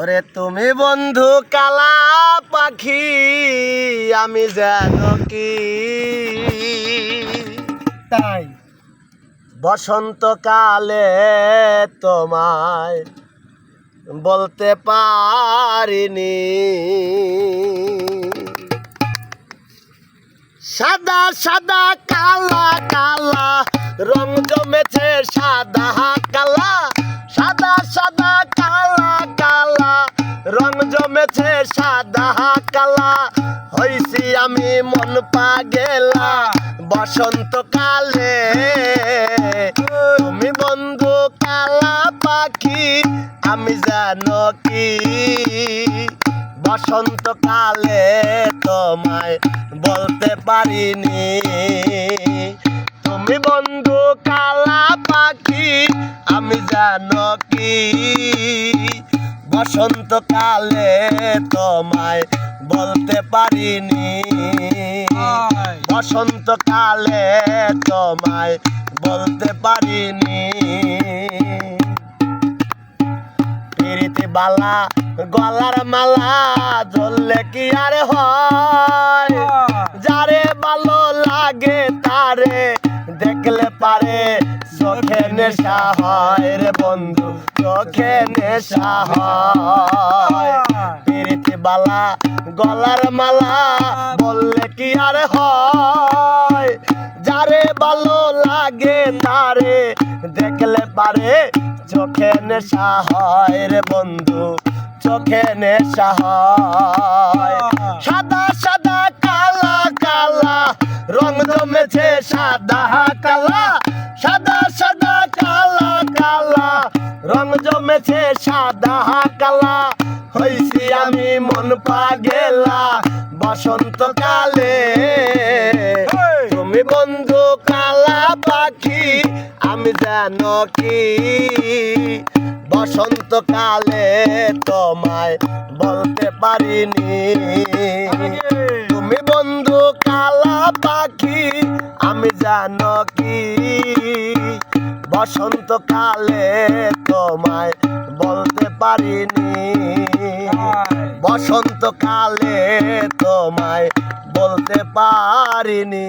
ওরে তুমি বন্ধু কালা পাখি, আমি যেন কি তাই বসন্তকালে তোমায় বলতে পারিনি। সাদা সাদা কালা কালা রং জমেছে, সাদা কালা সাদা সাদা কালা কালা রং জমেছে, সাদা কালা হইছি আমি মন পাগেলা বসন্তকালে। তুমি বন্ধু কালা পাখি, আমি জানো কি বসন্তকালে তোমায় বলতে পারিনি। তুমি বন্ধু কালা পাখি, আমি জানো কি বসন্তকালে তোমায় বলতে পারিনি। বসন্তকালে তোমায় বলতে পারিনি। প্রীতি বালা গলার মালা জ্বললে কি আর হয়, যারে ভালো লাগে তারে দেখলে পারে চোখে নেশা হয় রে বন্ধু, চোখে নেশা হয়। প্রীতি বালা গলার মালা বললে কি আর হয়, যারে ভালো লাগে তারে দেখলে পারে চোখে নেশা হয় রে বন্ধু, চোখে নেশা হয়। সাদা সাদা কালা কালা রং জমেছে, সাদা কালা সাদা সাদা কালা কালা রং জমেছে, সাদা কালা হইছি আমি মন পাগেলা বসন্তকালে। তুমি বন্ধু কালা পাখি, আমি জানো কি বসন্তকালে তোমায় বলতে পারিনি। তুমি বন্ধু কালা পাখি, আমি জানো কি বসন্তকালে তোমায় বলতে পারিনি। বসন্তকালে তোমায় বলতে পারিনি।